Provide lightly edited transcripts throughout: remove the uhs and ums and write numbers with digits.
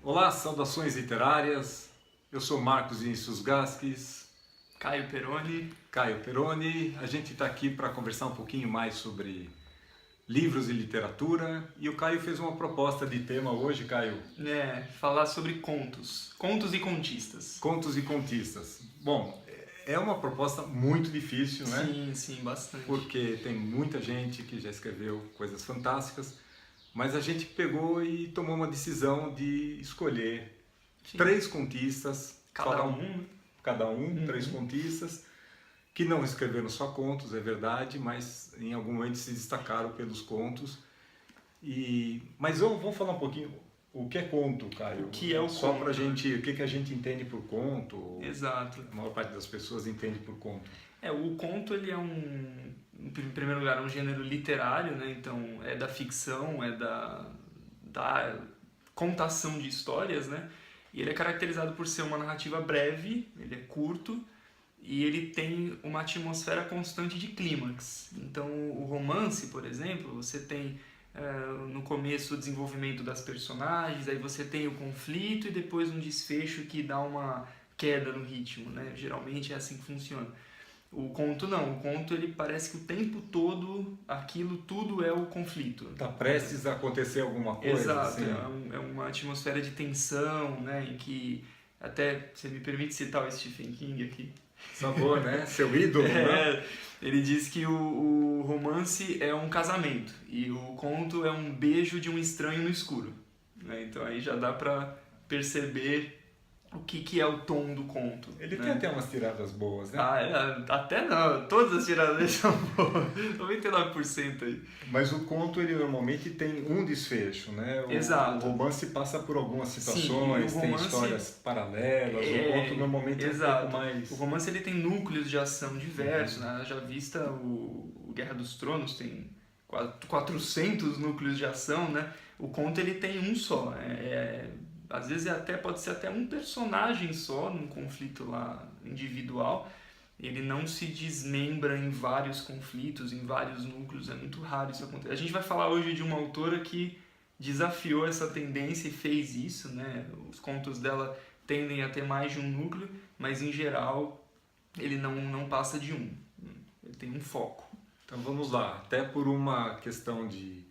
Olá, saudações literárias. Eu sou Marcos Vinícius Gasques, Caio Peroni. Caio Peroni. A gente está aqui para conversar um pouquinho mais sobre livros e literatura. E o Caio fez uma proposta de tema hoje, Caio. Falar sobre contos. Contos e contistas. Contos e contistas. Bom, é uma proposta muito difícil, né? Sim, bastante. Porque tem muita gente que já escreveu coisas fantásticas. Mas a gente pegou e tomou uma decisão de escolher três contistas. Cada um. Três contistas, que não escreveram só contos, é verdade, mas em algum momento se destacaram pelos contos. Mas vamos falar um pouquinho o que é conto, Caio? O que é o só conto? Pra gente, o que a gente entende por conto? Exato. A maior parte das pessoas entende por conto. O conto ele é em primeiro lugar, um gênero literário, né? Então é da ficção, é da contação de histórias, né? E ele é caracterizado por ser uma narrativa breve, ele é curto e ele tem uma atmosfera constante de clímax. Então o romance, por exemplo, você tem no começo o desenvolvimento das personagens, aí você tem o conflito e depois um desfecho que dá uma queda no ritmo, né? Geralmente é assim que funciona. O conto não, o conto ele parece que o tempo todo aquilo tudo é o conflito. Está prestes a acontecer alguma coisa? Exato, assim. é uma atmosfera de tensão, né, em que, até, você me permite citar o Stephen King aqui? Sabor, né? Seu ídolo, né? Ele diz que o romance é um casamento e o conto é um beijo de um estranho no escuro, né? Então aí já dá pra perceber o que é o tom do conto. Ele né? tem até umas tiradas boas, né? Até não, todas as tiradas são boas, 99% aí. Mas o conto, ele normalmente tem um desfecho, né? Exato. O romance passa por algumas situações, Sim, tem histórias paralelas, o conto normalmente é um pouco mais... O romance ele tem núcleos de ação diversos, né? Já vista o Guerra dos Tronos tem 400 núcleos de ação, né? O conto ele tem um só, às vezes pode ser até um personagem só, num conflito lá individual. Ele não se desmembra em vários conflitos, em vários núcleos. É muito raro isso acontecer. A gente vai falar hoje de uma autora que desafiou essa tendência e fez isso, né? Os contos dela tendem a ter mais de um núcleo, mas em geral ele não passa de um. Ele tem um foco. Então vamos lá, até por uma questão de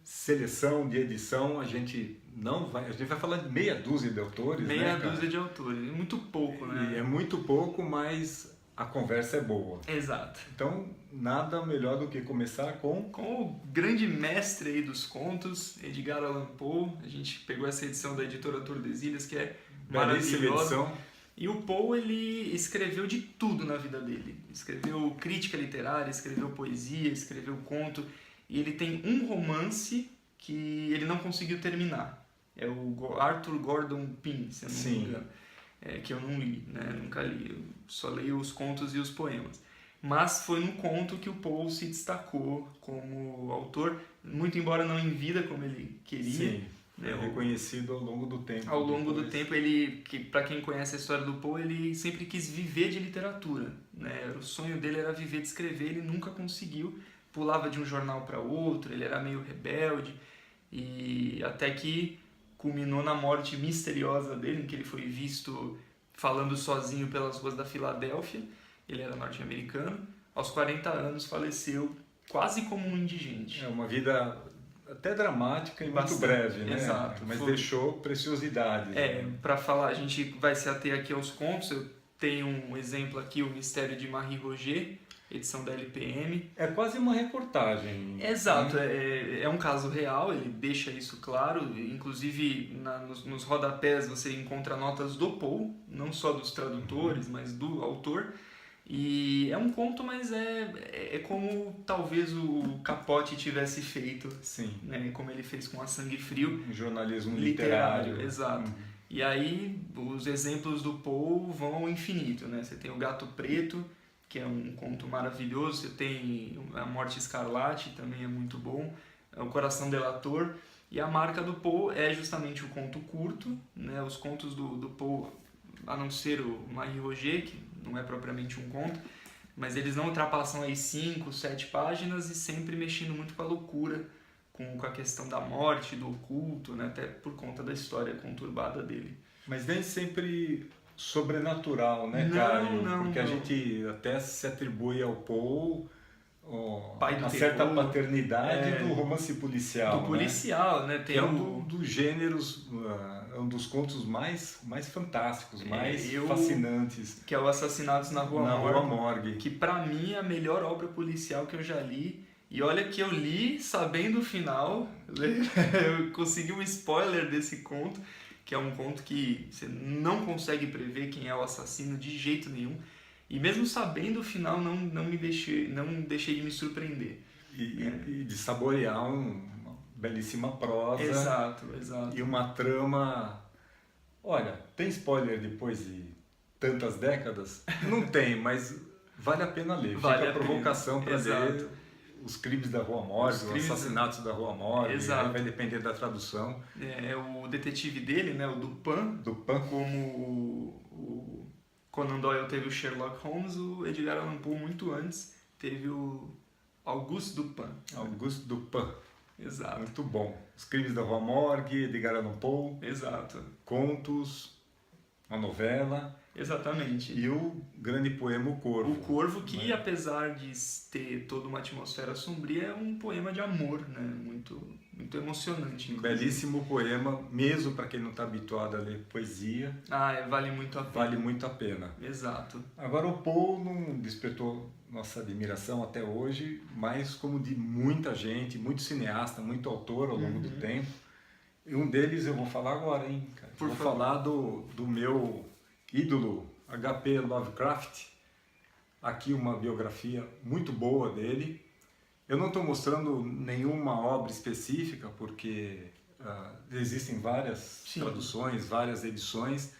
seleção, de edição, a gente vai falar de meia dúzia de autores, Meia né, dúzia de autores, é muito pouco, né? E é muito pouco, mas a conversa é boa. Exato. Então, nada melhor do que começar com o grande mestre aí dos contos, Edgar Allan Poe. A gente pegou essa edição da editora Tordesilhas, que é maravilhosa. edição. E o Poe, ele escreveu de tudo na vida dele. Escreveu crítica literária, escreveu poesia, escreveu conto. E ele tem um romance que ele não conseguiu terminar. É o Arthur Gordon Pym, se eu não me engano. Que eu não li, né? Nunca li. Eu só leio os contos e os poemas. Mas foi no conto que o Poe se destacou como autor, muito embora não em vida como ele queria. Sim, é reconhecido ao longo do tempo. Ao longo do tempo, para quem conhece a história do Poe, ele sempre quis viver de literatura, né? O sonho dele era viver de escrever, ele nunca conseguiu. Pulava de um jornal para outro, ele era meio rebelde, e até que culminou na morte misteriosa dele, em que ele foi visto falando sozinho pelas ruas da Filadélfia. Ele era norte-americano. Aos 40 anos faleceu quase como um indigente. É uma vida até dramática e muito breve, né? Exato. Mas deixou preciosidades. Para falar, a gente vai se ater aqui aos contos. Eu tenho um exemplo aqui, O Mistério de Marie Roget, edição da LPM. É quase uma reportagem. Exato, é um caso real, ele deixa isso claro. Inclusive nos rodapés você encontra notas do Poe, não só dos tradutores, mas do autor. E é um conto, mas é como talvez o Capote tivesse feito. Sim. Né, como ele fez com A Sangue Frio. Um jornalismo literário. Exato. E aí os exemplos do Poe vão ao infinito, né? Você tem o Gato Preto, que é um conto maravilhoso. Você tem A Morte Escarlate, também é muito bom. O Coração Delator. E a marca do Poe é justamente o conto curto, né? Os contos do Poe, a não ser o Marie Roget, que não é propriamente um conto, mas eles não ultrapassam aí 5, 7 páginas e sempre mexendo muito com a loucura, com a questão da morte, do oculto, né? Até por conta da história conturbada dele. Mas nem sempre sobrenatural, né, Não, Caio? não, Porque a não. gente até se atribui ao Poe Pai do uma terror, certa paternidade é, do romance policial, do policial, né? Que Tem é um dos gêneros, é um dos contos mais fantásticos, mais fascinantes. que é o Assassinatos na Rua Morgue. Que pra mim é a melhor obra policial que eu já li. E olha que eu li sabendo o final, eu consegui um spoiler desse conto, que é um conto que você não consegue prever quem é o assassino de jeito nenhum. E mesmo sabendo o final, não deixei de me surpreender. E de saborear uma belíssima prosa. Exato. E uma trama... Olha, tem spoiler depois de tantas décadas? Não tem, mas vale a pena ler. Vale Fica a a provocação para Exato. ler Os Crimes da Rua Morgue, Os Assassinatos da Rua Morgue. Exato. Aí vai depender da tradução. É o detetive dele, né, o Dupin. Como o Conan Doyle teve o Sherlock Holmes, o Edgar Allan Poe muito antes teve o Auguste Dupin. Auguste Dupin. Exato. Muito bom. Os Crimes da Rua Morgue, Edgar Allan Poe. Exato. Contos, uma novela. Exatamente. E o grande poema O Corvo. O Corvo, que apesar de ter toda uma atmosfera sombria, é um poema de amor, né? Muito emocionante. Um belíssimo poema, mesmo para quem não está habituado a ler poesia. Vale muito a pena. Vale muito a pena. Exato. Agora, o Poe não despertou nossa admiração até hoje, mas como de muita gente, muito cineasta, muito autor ao longo do tempo. E um deles eu vou falar agora, hein, cara? Vou falar do meu ídolo, H.P. Lovecraft. Aqui uma biografia muito boa dele. Eu não estou mostrando nenhuma obra específica, porque existem várias traduções, várias edições,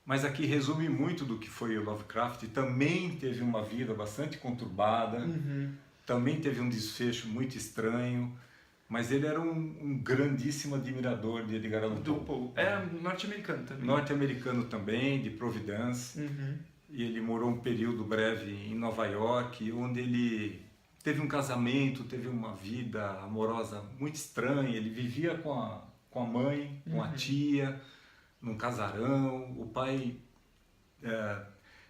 mas aqui resume muito do que foi o Lovecraft. Também teve uma vida bastante conturbada, também teve um desfecho muito estranho, mas ele era um grandíssimo admirador de Edgar Allan Poe. É norte-americano também. Norte-americano também, de Providence. E ele morou um período breve em Nova York, onde ele teve um casamento, teve uma vida amorosa muito estranha. Ele vivia com a mãe, com a tia, num casarão. O pai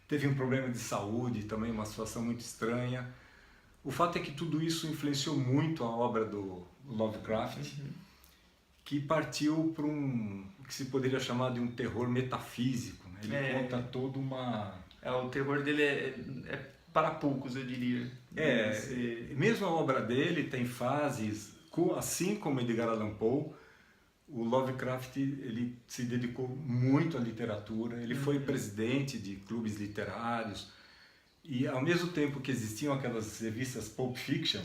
teve um problema de saúde, também uma situação muito estranha. O fato é que tudo isso influenciou muito a obra do Lovecraft, que partiu para o que se poderia chamar de um terror metafísico, né? Ele conta toda uma... o terror dele é para poucos, eu diria. Mesmo a obra dele tem fases, assim como Edgar Allan Poe, o Lovecraft ele se dedicou muito à literatura, ele foi presidente de clubes literários, e ao mesmo tempo que existiam aquelas revistas Pulp Fiction,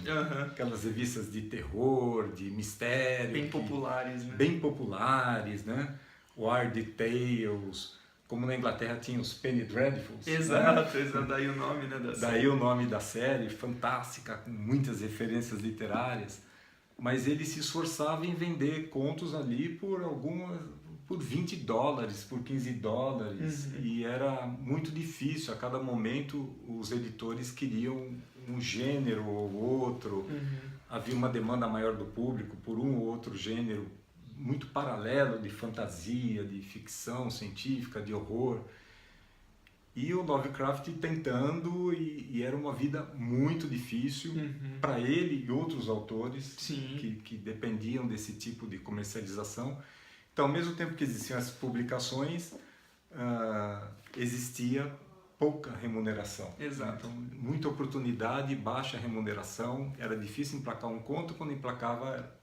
aquelas revistas de terror, de mistério... Bem populares, né? Bem populares, né? Weird Tales, como na Inglaterra tinha os Penny Dreadfuls. Exato, daí o nome, né, da série. Daí o nome da série, fantástica, com muitas referências literárias. Mas ele se esforçava em vender contos ali por $20, por $15, e era muito difícil. A cada momento os editores queriam um gênero ou outro, havia uma demanda maior do público por um ou outro gênero muito paralelo, de fantasia, de ficção científica, de horror. E o Lovecraft tentando, e era uma vida muito difícil para ele e outros autores que dependiam desse tipo de comercialização. Então, ao mesmo tempo que existiam essas publicações, existia pouca remuneração. Exato. Então, muita oportunidade, baixa remuneração. Era difícil emplacar um conto, quando emplacava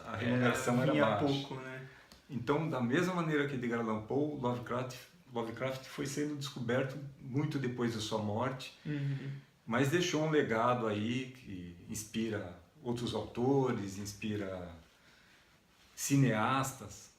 a remuneração era baixa. Pouco, né? Então, da mesma maneira que Edgar Allan Poe, Lovecraft foi sendo descoberto muito depois da sua morte, mas deixou um legado aí que inspira outros autores, inspira cineastas,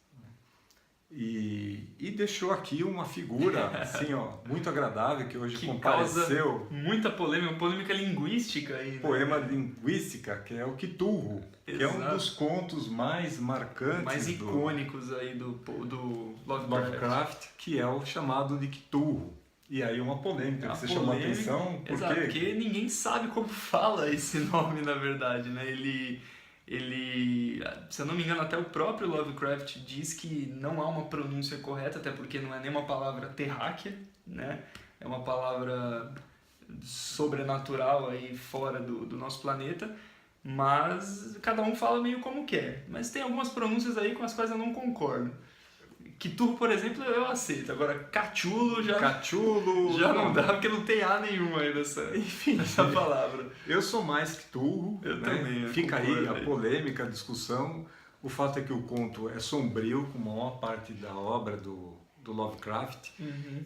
e deixou aqui uma figura assim, muito agradável, que hoje compareceu. Causa muita polêmica linguística aí, né? Poema linguística, que é o Cthulhu, que é um dos contos mais marcantes, mais icônicos aí do Lovecraft, que é o chamado de Cthulhu. E aí uma polêmica que você chamou a atenção, porque ninguém sabe como fala esse nome, na verdade, né? ele, se eu não me engano, até o próprio Lovecraft diz que não há uma pronúncia correta, até porque não é nem uma palavra terráquea, né? É uma palavra sobrenatural aí fora do nosso planeta, mas cada um fala meio como quer. Mas tem algumas pronúncias aí com as quais eu não concordo. Cthulhu, por exemplo, eu aceito. Agora, Cthulhu já não dá, porque não tem A nenhuma aí nessa palavra. Eu sou mais Cthulhu, eu né? Também. Fica aí a polêmica, a discussão. O fato é que o conto é sombrio, como a maior parte da obra do Lovecraft,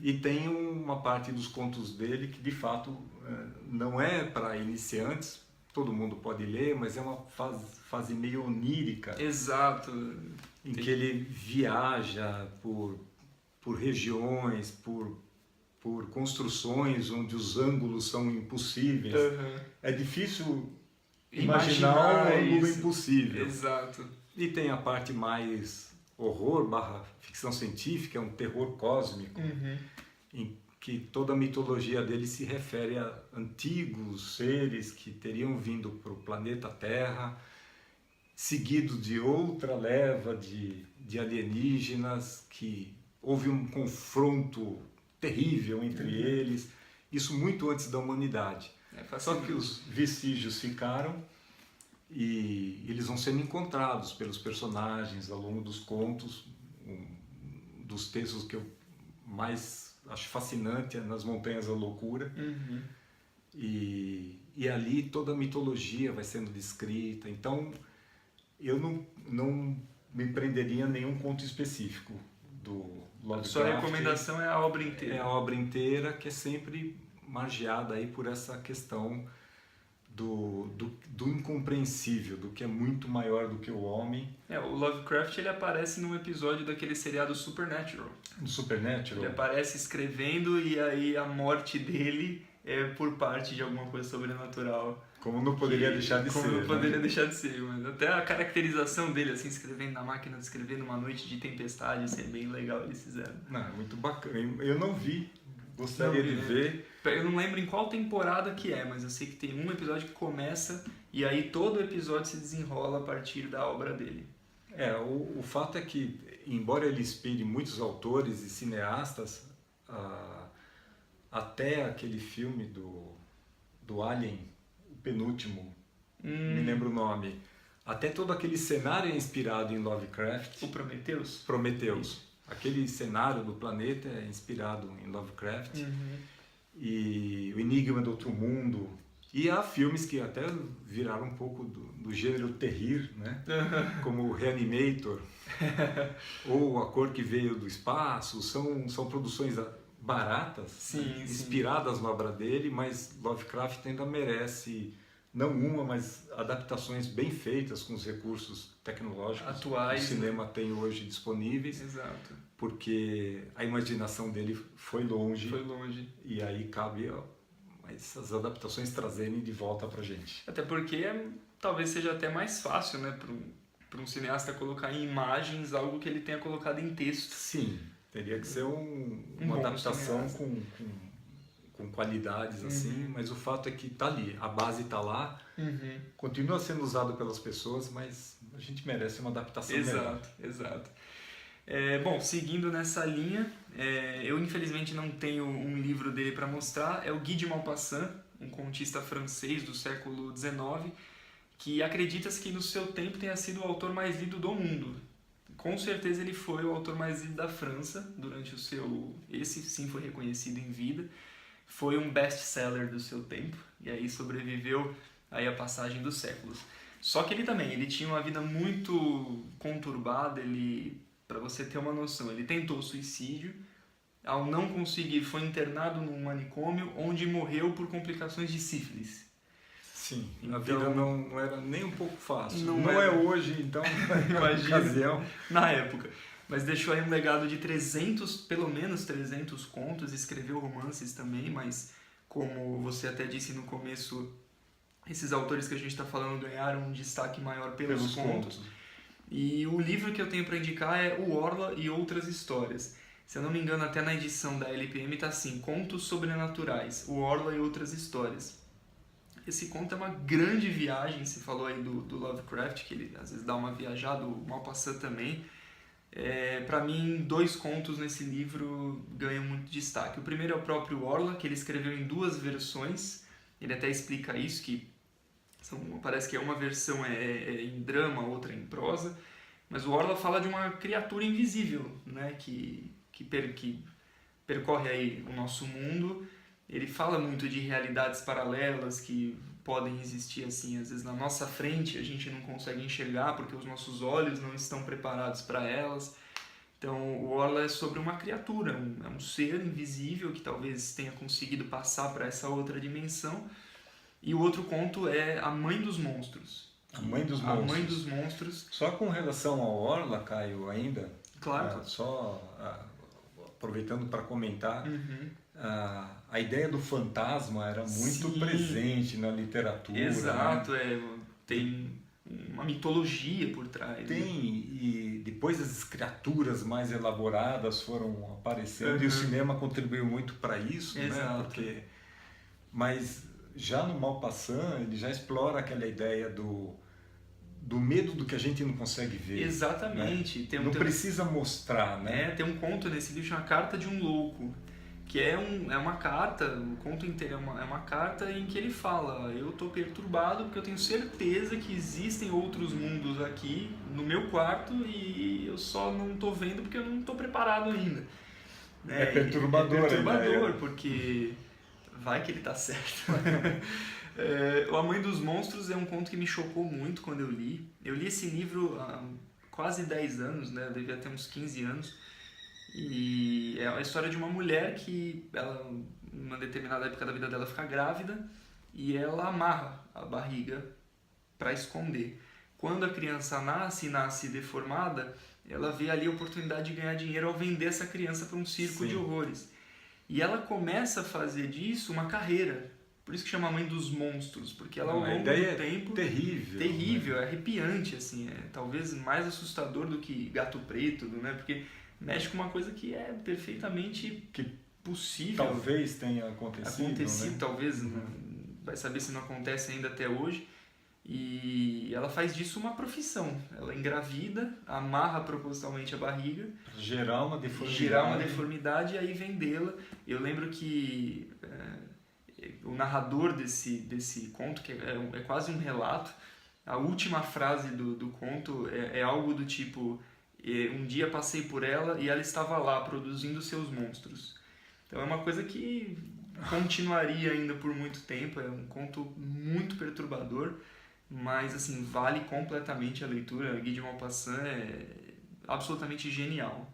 e tem uma parte dos contos dele que, de fato, não é para iniciantes, todo mundo pode ler, mas é uma fase meio onírica. Exato. Em que ele viaja por regiões, por construções onde os ângulos são impossíveis. É difícil imaginar um ângulo impossível. Exato. E tem a parte mais horror / ficção científica, é um terror cósmico, em que toda a mitologia dele se refere a antigos seres que teriam vindo para o planeta Terra, seguido de outra leva de alienígenas, que houve um confronto terrível entre eles, isso muito antes da humanidade. Só que os vestígios ficaram e eles vão sendo encontrados pelos personagens ao longo dos contos, dos textos que eu mais acho fascinante é Nas Montanhas da Loucura. E ali toda a mitologia vai sendo descrita, então eu não me prenderia a nenhum conto específico do Lovecraft. Sua recomendação é a obra inteira? É a obra inteira, que é sempre margeada aí por essa questão do incompreensível, do que é muito maior do que o homem. O Lovecraft ele aparece num episódio daquele seriado Supernatural. No Supernatural? Ele aparece escrevendo e aí a morte dele é por parte de alguma coisa sobrenatural. Como não poderia deixar de ser. Como não poderia deixar de ser, mas até a caracterização dele, assim, escrevendo na máquina de escrever numa noite de tempestade, isso é bem legal, eles fizeram. Não, é muito bacana. Eu não vi, gostaria de ver. Eu não lembro em qual temporada que é, mas eu sei que tem um episódio que começa e aí todo o episódio se desenrola a partir da obra dele. O fato é que, embora ele inspire muitos autores e cineastas, até aquele filme do Alien, penúltimo, me lembro o nome. Até todo aquele cenário é inspirado em Lovecraft. O Prometheus? Prometheus. Aquele cenário do planeta é inspirado em Lovecraft. E o Enigma do Outro Mundo. E há filmes que até viraram um pouco do gênero terrir, né? Como o Reanimator, ou A Cor que Veio do Espaço. São produções baratas, inspiradas na obra dele, mas Lovecraft ainda merece, não uma, mas adaptações bem feitas com os recursos tecnológicos atuais, que o cinema tem hoje disponíveis. Exato. Porque a imaginação dele foi longe. E aí cabe essas adaptações trazerem de volta pra gente. Até porque talvez seja até mais fácil, né, para um cineasta colocar em imagens algo que ele tenha colocado em texto. Sim. Teria que ser uma adaptação com qualidades assim, mas o fato é que está ali, a base está lá, continua sendo usado pelas pessoas, mas a gente merece uma adaptação melhor. Exato. Bom, seguindo nessa linha, eu infelizmente não tenho um livro dele para mostrar, é o Guy de Maupassant, um contista francês do século XIX, que acredita-se que no seu tempo tenha sido o autor mais lido do mundo. Com certeza ele foi o autor mais lido da França durante o seu... Esse sim foi reconhecido em vida. Foi um best-seller do seu tempo e aí sobreviveu aí a passagem dos séculos. Só que ele tinha uma vida muito conturbada, para você ter uma noção, ele tentou suicídio, ao não conseguir foi internado num manicômio onde morreu por complicações de sífilis. Sim, a vida não era nem um pouco fácil. Não é hoje, então, imagina, ocasião. Na época. Mas deixou aí um legado de pelo menos 300 contos, escreveu romances também, mas como você até disse no começo, esses autores que a gente está falando ganharam um destaque maior pelos contos. E o livro que eu tenho para indicar é O Orla e Outras Histórias. Se eu não me engano, até na edição da LPM está assim, Contos Sobrenaturais, O Orla e Outras Histórias. Esse conto é uma grande viagem. Você falou aí do Lovecraft, que ele às vezes dá uma viajada, o Maupassant também. Para mim, 2 contos nesse livro ganham muito destaque. O primeiro é o próprio Orla, que ele escreveu em 2 versões. Ele até explica isso, que parece que uma versão é em drama, outra em prosa. Mas o Orla fala de uma criatura invisível, né, que percorre aí o nosso mundo. Ele fala muito de realidades paralelas que podem existir assim, às vezes na nossa frente a gente não consegue enxergar porque os nossos olhos não estão preparados para elas. Então o Orla é sobre uma criatura, é um ser invisível que talvez tenha conseguido passar para essa outra dimensão. E o outro conto é A Mãe dos Monstros. A Mãe dos A Monstros. Mãe dos Monstros. Só com relação ao Orla, Caio, ainda, Claro. aproveitando para comentar, Uhum. a ideia do fantasma era muito Sim. presente na literatura. Exato, né? Tem uma mitologia por trás. Tem, né? e depois as criaturas mais elaboradas foram aparecendo, e o cinema contribuiu muito para isso, Exato. né? Mas já no Maupassant, ele já explora aquela ideia do medo do que a gente não consegue ver. Exatamente. Né? Não precisa mostrar, né? Tem um conto nesse livro chamado Carta de um Louco, que é uma carta, o conto inteiro é uma carta em que ele fala: eu estou perturbado porque eu tenho certeza que existem outros mundos aqui no meu quarto e eu só não estou vendo porque eu não estou preparado ainda. Né? É perturbador, é perturbador, porque vai que ele está certo. A Mãe dos Monstros é um conto que me chocou muito quando eu li. Eu li esse livro há quase 10 anos, né? Eu devia ter uns 15 anos. E é a história de uma mulher que, ela, numa determinada época da vida dela, fica grávida e ela amarra a barriga para esconder. Quando a criança nasce deformada, ela vê ali a oportunidade de ganhar dinheiro ao vender essa criança para um circo Sim. de horrores. E ela começa a fazer disso uma carreira. Por isso que chama Mãe dos Monstros, porque ela ao longo do tempo... terrível. Terrível, né? É arrepiante, assim, talvez mais assustador do que Gato Preto, né? Porque mexe com uma coisa que é perfeitamente possível. Talvez tenha acontecido, né? Talvez, vai saber se não acontece ainda até hoje. E ela faz disso uma profissão. Ela engravida, amarra propositalmente a barriga, gerar uma deformidade e aí vendê-la. Eu lembro que o narrador desse conto, que é quase um relato, a última frase do conto é algo do tipo: um dia passei por ela e ela estava lá produzindo seus monstros. Então é uma coisa que continuaria ainda por muito tempo. É um conto muito perturbador, mas assim, vale completamente a leitura. Guy de Maupassant é absolutamente genial.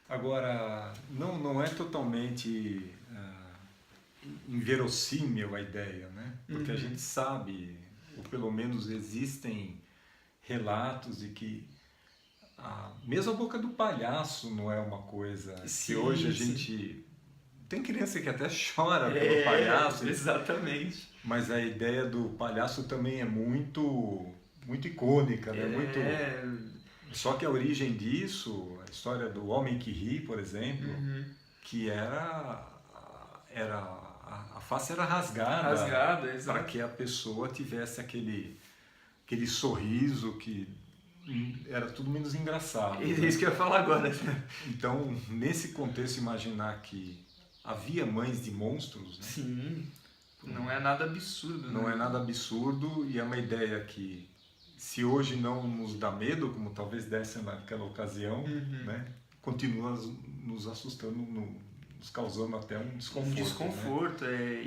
Agora, não é totalmente inverossímil a ideia, né? Porque a gente sabe, ou pelo menos existem relatos de que mesmo a boca do palhaço não é uma coisa que hoje a gente... Tem criança que até chora pelo palhaço. Exatamente. Mas a ideia do palhaço também é muito icônica, né? Só que a origem disso, a história do Homem que Ri, por exemplo, que a face era rasgada para que a pessoa tivesse aquele sorriso que era tudo menos engraçado. É isso que eu ia falar agora. Então, nesse contexto, imaginar que havia mães de monstros, né? Sim, não é nada absurdo. Não é nada absurdo, e é uma ideia que, se hoje não nos dá medo, como talvez desse naquela ocasião, né? Continua nos assustando, nos causando até um desconforto. Né?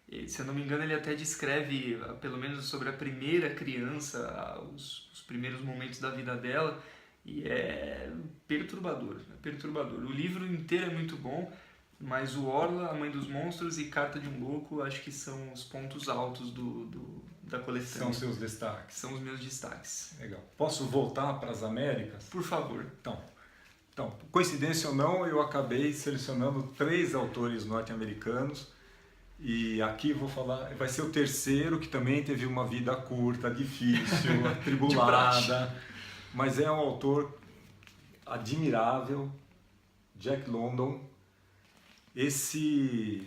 E se eu não me engano, ele até descreve, pelo menos sobre a primeira criança, os primeiros momentos da vida dela, e é perturbador. O livro inteiro é muito bom, mas o Orla, A Mãe dos Monstros e Carta de um Louco, acho que são os pontos altos da coletânea. São seus destaques. São os meus destaques. Legal. Posso voltar para as Américas? Por favor. Então, coincidência ou não, eu acabei selecionando 3 autores norte-americanos, e aqui vou falar, vai ser o terceiro, que também teve uma vida curta, difícil, atribulada, mas é um autor admirável, Jack London.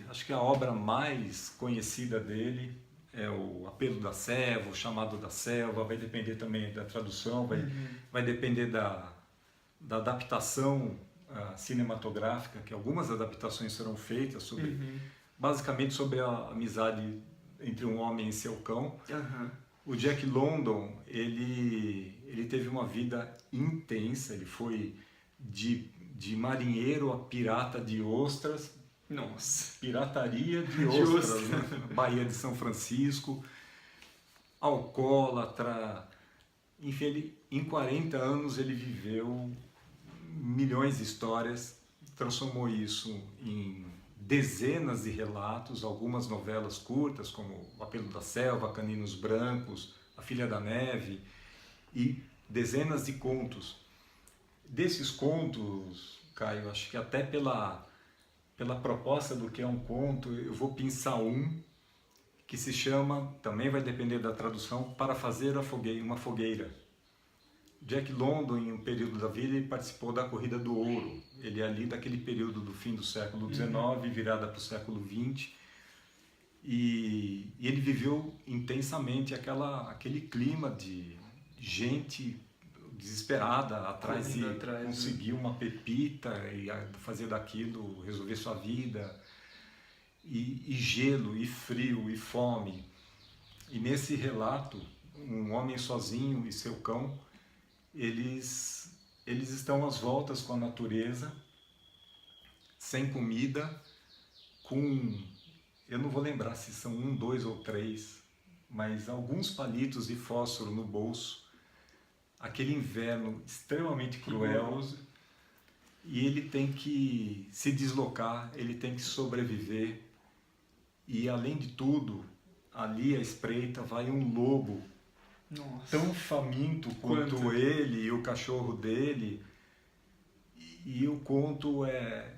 Acho que a obra mais conhecida dele é o Apelo da Selva, o Chamado da Selva, vai depender também da tradução, vai depender da adaptação cinematográfica, que algumas adaptações serão feitas sobre, basicamente sobre a amizade entre um homem e seu cão. O Jack London, ele teve uma vida intensa, ele foi de marinheiro a pirata de ostras. Nossa. Pirataria de ostras, né? Baía de São Francisco, alcoólatra. Enfim, em 40 anos ele viveu milhões de histórias, transformou isso em dezenas de relatos, algumas novelas curtas, como O Apelo da Selva, Caninos Brancos, A Filha da Neve, e dezenas de contos. Desses contos, Caio, acho que até pela proposta do que é um conto, eu vou pensar um que se chama, também vai depender da tradução, Para Fazer uma Fogueira. Jack London, em um período da vida, ele participou da Corrida do Ouro. Ele é ali daquele período do fim do século XIX, virada para o século XX. E ele viveu intensamente aquele clima de gente desesperada atrás de conseguir uma pepita e fazer daquilo, resolver sua vida. E gelo, e frio, e fome. E nesse relato, um homem sozinho e seu cão, eles estão às voltas com a natureza, sem comida, com, eu não vou lembrar se são 1, 2 ou 3, mas alguns palitos de fósforo no bolso, aquele inverno extremamente cruel, e ele tem que se deslocar, ele tem que sobreviver, e além de tudo, ali à espreita vai um lobo. Nossa. Tão faminto quanto ele e o cachorro dele, e o conto é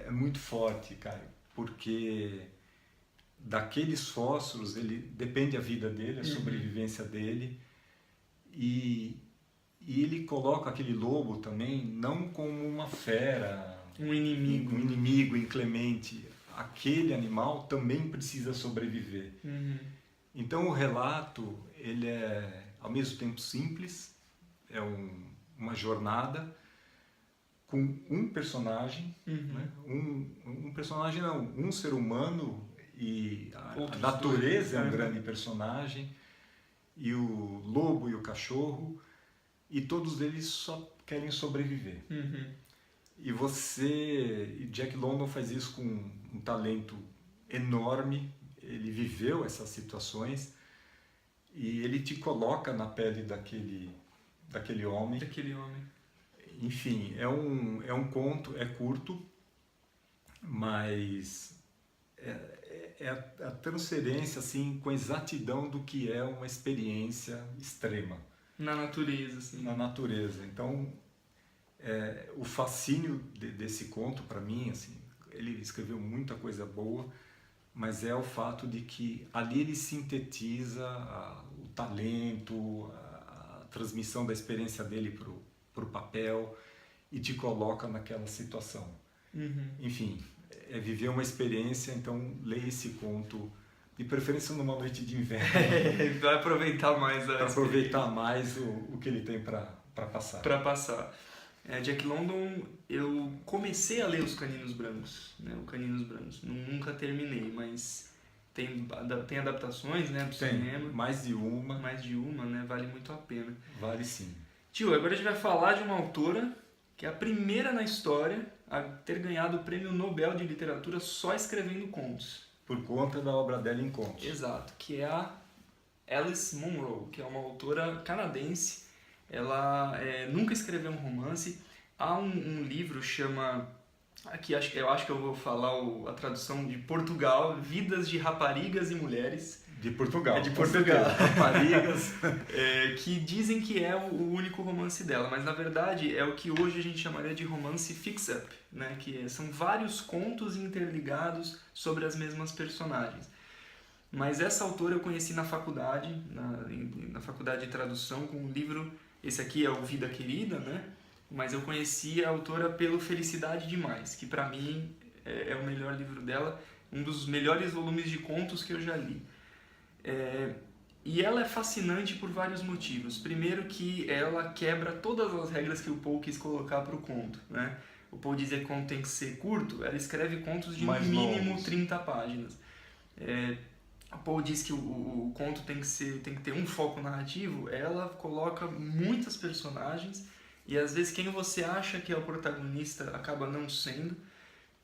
muito forte, cara, porque daqueles fósforos depende a vida dele, a sobrevivência dele, e ele coloca aquele lobo também não como uma fera, um inimigo inclemente. Aquele animal também precisa sobreviver. Então o relato, ele é ao mesmo tempo simples, é uma jornada com um personagem, né? um personagem não, um ser humano, e a natureza é um grande personagem, e o lobo e o cachorro, e todos eles só querem sobreviver. E Jack London faz isso com um talento enorme, ele viveu essas situações e ele te coloca na pele daquele homem. Enfim, é um conto, é curto, mas é a transferência assim, com exatidão do que é uma experiência extrema. Na natureza, assim. Na natureza. Então, o fascínio desse conto, para mim, assim, ele escreveu muita coisa boa, mas é o fato de que ali ele sintetiza o talento, a transmissão da experiência dele para o papel e te coloca naquela situação. Enfim, é viver uma experiência, então leia esse conto, de preferência numa noite de inverno. Vai aproveitar mais para aproveitar mais o que ele tem para passar. Jack London, eu comecei a ler Os Caninos Brancos, né? O Caninos Brancos. Nunca terminei, mas tem adaptações, né, pro cinema. Mais de uma, né? Vale muito a pena. Vale sim. Tio, agora a gente vai falar de uma autora que é a primeira na história a ter ganhado o Prêmio Nobel de Literatura só escrevendo contos. Por conta da obra dela em contos. Exato, que é a Alice Munro, que é uma autora canadense. Ela nunca escreveu um romance. Há um livro chama, aqui eu acho que eu vou falar a tradução de Portugal, Vidas de Raparigas e Mulheres. De Portugal. De Portugal. Raparigas. Que dizem que é o único romance dela, mas na verdade é o que hoje a gente chamaria de romance fix-up, né? Que são vários contos interligados sobre as mesmas personagens. Mas essa autora eu conheci na faculdade, na faculdade de tradução, com um livro, esse aqui é o Vida Querida, né? Mas eu conheci a autora pelo Felicidade Demais, que para mim é o melhor livro dela, um dos melhores volumes de contos que eu já li. E ela é fascinante por vários motivos. Primeiro que ela quebra todas as regras que o Poe quis colocar para o conto, né? O Poe dizia que o conto tem que ser curto, ela escreve contos de no mínimo longos. 30 páginas. O Poe diz que o conto tem que ter um foco narrativo, ela coloca muitas personagens e às vezes quem você acha que é o protagonista acaba não sendo.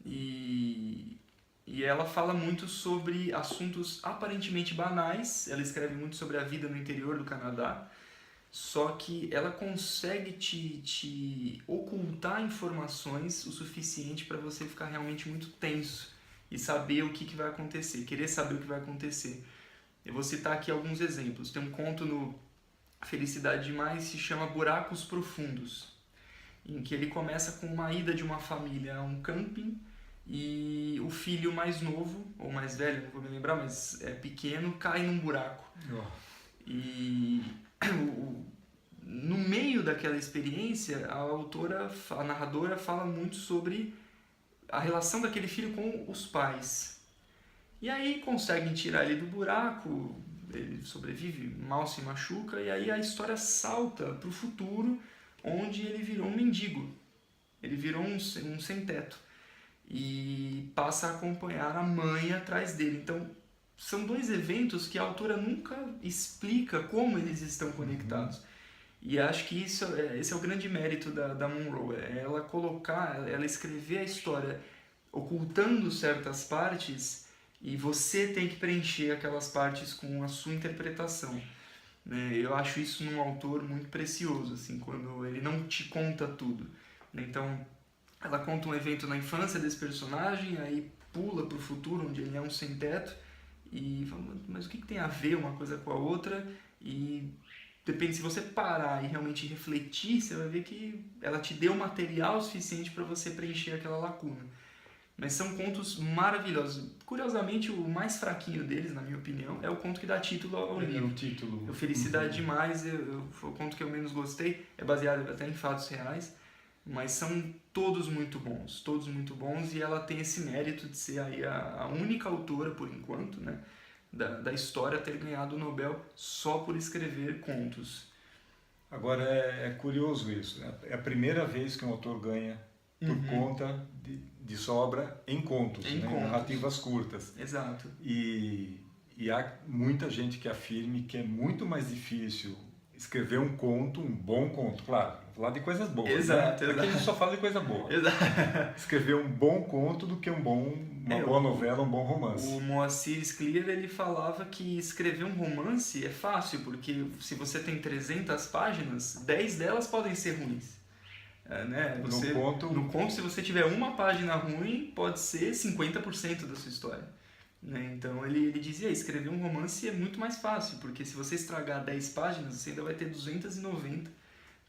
E ela fala muito sobre assuntos aparentemente banais, ela escreve muito sobre a vida no interior do Canadá, só que ela consegue te ocultar informações o suficiente para você ficar realmente muito tenso e saber o que vai acontecer, querer saber o que vai acontecer. Eu vou citar aqui alguns exemplos. Tem um conto no Felicidade Demais que se chama Buracos Profundos, em que ele começa com uma ida de uma família a um camping e o filho mais novo, ou mais velho, não vou me lembrar, mas é pequeno, cai num buraco. E no meio daquela experiência, a narradora fala muito sobre a relação daquele filho com os pais. E aí conseguem tirar ele do buraco, ele sobrevive, mal se machuca, e aí a história salta para o futuro, onde ele virou um mendigo. Ele virou um sem-teto. E passa a acompanhar a mãe atrás dele. Então, são dois eventos que a autora nunca explica como eles estão conectados. E acho que esse é o grande mérito da Munro, ela escrever a história ocultando certas partes e você tem que preencher aquelas partes com a sua interpretação. Eu acho isso num autor muito precioso, assim, quando ele não te conta tudo. Então, ela conta um evento na infância desse personagem, aí pula para o futuro, onde ele é um sem-teto, e fala, mas o que tem a ver uma coisa com a outra? E depende, se você parar e realmente refletir, você vai ver que ela te deu material suficiente para você preencher aquela lacuna. Mas são contos maravilhosos. Curiosamente, o mais fraquinho deles, na minha opinião, é o conto que dá título ao livro. O título. Felicidade Demais, foi o conto que eu menos gostei, é baseado até em fatos reais. Mas são todos muito bons, e ela tem esse mérito de ser aí a única autora, por enquanto, né, da história a ter ganhado o Nobel só por escrever contos. Agora é curioso isso, é a primeira vez que um autor ganha por conta de sua obra em contos, narrativas curtas. Exato. E há muita gente que afirme que é muito mais difícil escrever um conto, um bom conto, claro, falar de coisas boas. Exato, Aqui a gente só fala de coisa boa. Exato. Escrever um bom conto do que uma boa novela, um bom romance. O Moacir Scliar, ele falava que escrever um romance é fácil, porque se você tem 300 páginas, 10 delas podem ser ruins. No conto, se você tiver uma página ruim, pode ser 50% da sua história. Então ele dizia, escrever um romance é muito mais fácil, porque se você estragar 10 páginas, você ainda vai ter 290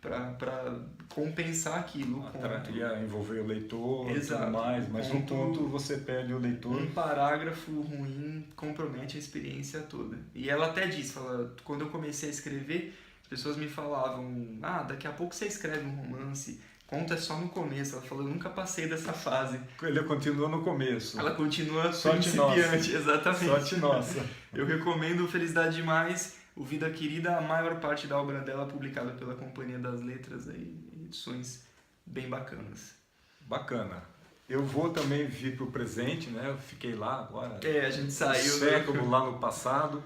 para compensar aquilo. Ia envolver o leitor e tudo mais, mas no conto você perde o leitor. Um parágrafo ruim compromete a experiência toda. E ela até diz, quando eu comecei a escrever, as pessoas me falavam, daqui a pouco você escreve um romance, conto é só no começo. Ela falou, eu nunca passei dessa fase. Ele continua no começo. Ela continua Sorte principiante, nossa. exatamente. Sorte nossa. Eu recomendo Felicidade Demais, o Vida Querida, a maior parte da obra dela publicada pela Companhia das Letras, edições bem bacanas. Bacana. Eu vou também vir para o presente, né? Eu fiquei lá agora. A gente saiu. Um século lá no passado.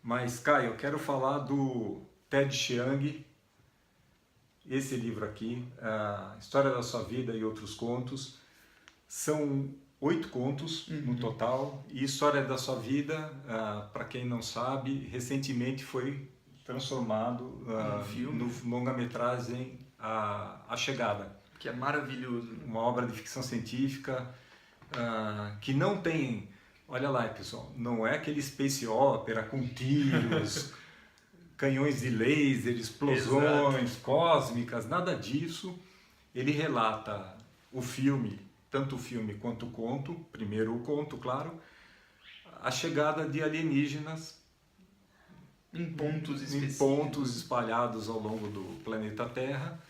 Mas, Caio, eu quero falar do Ted Chiang. Esse livro aqui, A História da Sua Vida e Outros Contos. São 8 contos no total. E História da Sua Vida, para quem não sabe, recentemente foi transformado no longa-metragem A Chegada. Que é maravilhoso. Uma obra de ficção científica que não tem... Olha lá, pessoal, não é aquele space opera com tiros, canhões de laser, explosões cósmicas, nada disso. Ele relata o filme, tanto o filme quanto o conto, primeiro o conto, claro, a chegada de alienígenas em pontos espalhados ao longo do planeta Terra,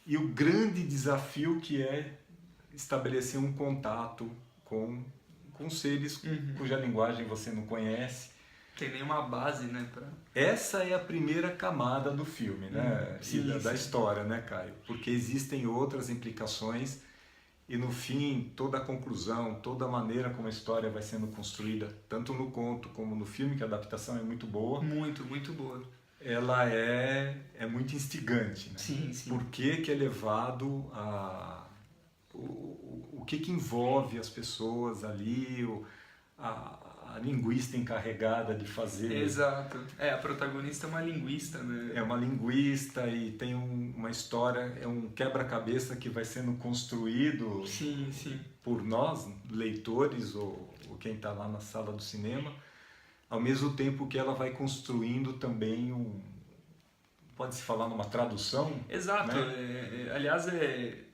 e o grande desafio que é estabelecer um contato com seres cuja linguagem você não conhece. Tem nenhuma base, né? Essa é a primeira camada do filme, né? Sim, Da sim. história, né, Caio? Porque existem outras implicações e no fim, toda a conclusão, toda a maneira como a história vai sendo construída, tanto no conto como no filme, que a adaptação é muito boa, Muito, muito boa. ela é muito instigante, né? Sim, sim. Por que é levado a... O que envolve as pessoas ali, a linguista encarregada de fazer... Exato. A protagonista é uma linguista, né? É uma linguista e tem uma história, é um quebra-cabeça que vai sendo construído Sim, sim. por nós, leitores ou quem está lá na sala do cinema, ao mesmo tempo que ela vai construindo também pode-se falar numa tradução? Exato. Né? Aliás,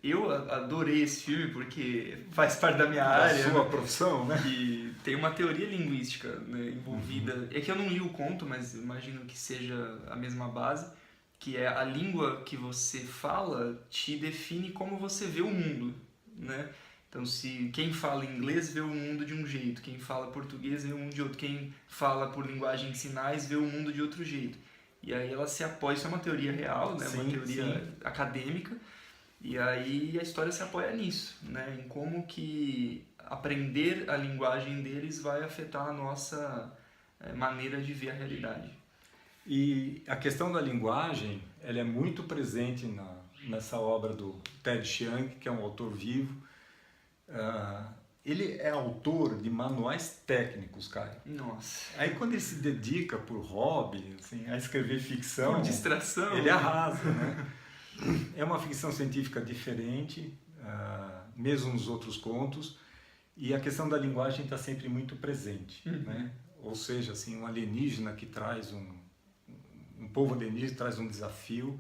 eu adorei esse filme porque faz parte da minha Da área. sua Né? profissão, né? E tem uma teoria linguística, né, envolvida. É que eu não li o conto, mas imagino que seja a mesma base, que é a língua que você fala te define como você vê o mundo, né? Então, se quem fala inglês vê o mundo de um jeito, quem fala português vê o mundo de outro, quem fala por linguagem de sinais vê o mundo de outro jeito. E aí ela se apoia, isso é uma teoria real, né? Sim, uma teoria sim. acadêmica, e aí a história se apoia nisso, né? Em como que aprender a linguagem deles vai afetar a nossa maneira de ver a realidade. E a questão da linguagem, ela é muito presente nessa obra do Ted Chiang, que é um autor vivo. Ele é autor de manuais técnicos, cara. Nossa. Aí quando ele se dedica por hobby, assim, a escrever ficção, Por distração. ele arrasa, né? É uma ficção científica diferente, mesmo nos outros contos, e a questão da linguagem está sempre muito presente, né? Ou seja, assim, um alienígena que traz um povo alienígena traz um desafio,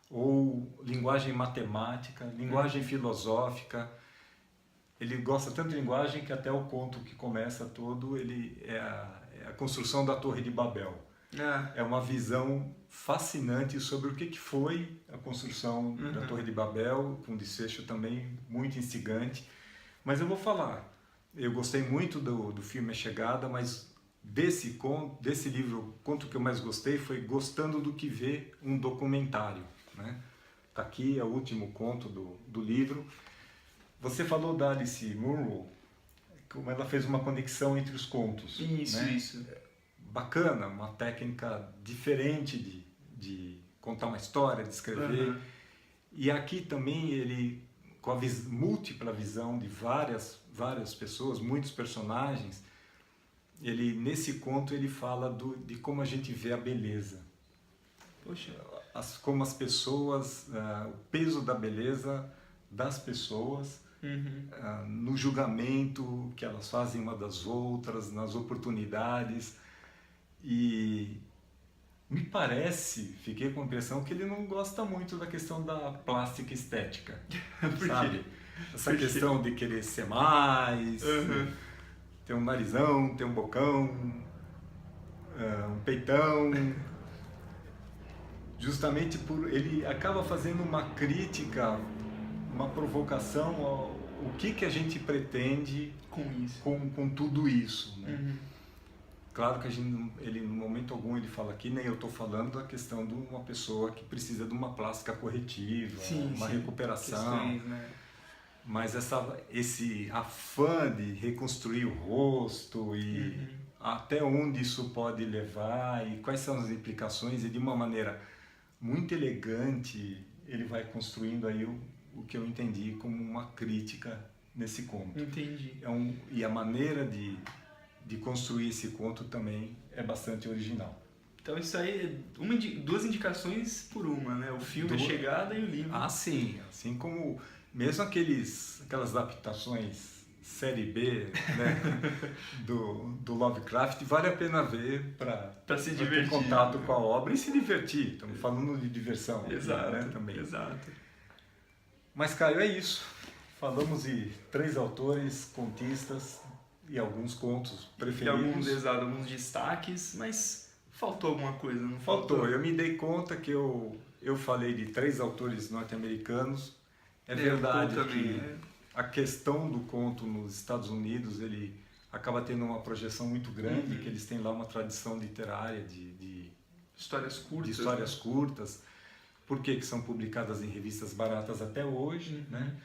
ou linguagem matemática, linguagem filosófica. Ele gosta tanto de linguagem que até o conto que começa todo ele é a construção da Torre de Babel. É uma visão fascinante sobre o que foi a construção da Torre de Babel, com um desfecho também muito instigante. Mas eu vou falar, eu gostei muito do filme A Chegada, mas desse livro, o conto que eu mais gostei foi Gostando do que Vê, um documentário. Né? Tá aqui, é o último conto do livro. Você falou da Alice Munro, como ela fez uma conexão entre os contos. Isso, né? isso. Bacana, uma técnica diferente de contar uma história, de escrever. E aqui também ele, com a múltipla visão de várias pessoas, muitos personagens, nesse conto ele fala de como a gente vê a beleza. Poxa. Como as pessoas, o peso da beleza das pessoas, no julgamento que elas fazem uma das outras, nas oportunidades. E me parece, fiquei com a impressão que ele não gosta muito da questão da plástica estética. Sabe? Essa questão de querer ser mais, ter um narizão, ter um bocão, um peitão. Justamente ele acaba fazendo uma crítica, uma provocação ao que a gente pretende com isso, com tudo isso, né? Claro que ele no momento algum ele fala aqui, nem eu estou falando da questão de uma pessoa que precisa de uma plástica corretiva, uma recuperação, questões, né? Mas esse afã de reconstruir o rosto e até onde isso pode levar e quais são as implicações, e de uma maneira muito elegante ele vai construindo aí o que eu entendi como uma crítica nesse conto. Entendi. E a maneira de construir esse conto também é bastante original. Então isso aí é duas indicações por uma, né? O filme A Chegada e o livro. Ah, sim. Assim como mesmo aquelas adaptações série B, né, do Lovecraft, vale a pena ver para se divertir, ter contato com a obra e se divertir. Estamos falando de diversão aqui, exato, né, também. Exato. Mas, Caio, é isso. Falamos de 3 autores, contistas e alguns contos preferidos. E alguns destaques, mas faltou alguma coisa, não faltou? Eu me dei conta que eu falei de 3 autores norte-americanos. É verdade que a questão do conto nos Estados Unidos, ele acaba tendo uma projeção muito grande, que eles têm lá uma tradição literária de Histórias curtas. de histórias curtas. Por que são publicadas em revistas baratas até hoje, né?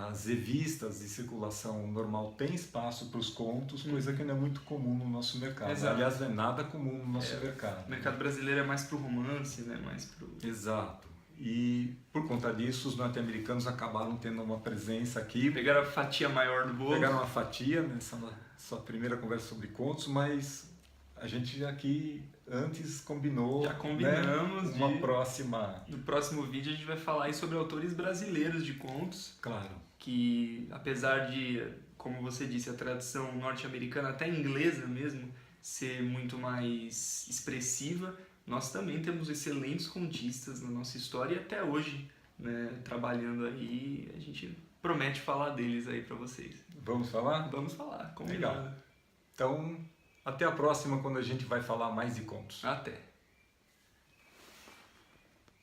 As revistas de circulação normal têm espaço para os contos, coisa que não é muito comum no nosso mercado. Exato. Aliás, não é nada comum no nosso mercado. O mercado brasileiro é mais pro romance, né? Mais pro... Exato. E por conta disso, os norte-americanos acabaram tendo uma presença aqui. Pegaram a fatia maior do bolo. Pegaram uma fatia nessa sua primeira conversa sobre contos, mas a gente aqui antes combinou, Já combinamos, né, uma próxima. No próximo vídeo a gente vai falar aí sobre autores brasileiros de contos. Claro. Que apesar de, como você disse, a tradição norte-americana, até inglesa mesmo, ser muito mais expressiva, nós também temos excelentes contistas na nossa história e até hoje, né, trabalhando aí, a gente promete falar deles aí para vocês. Vamos falar? Vamos falar, Legal. Então, até a próxima, quando a gente vai falar mais de contos. Até!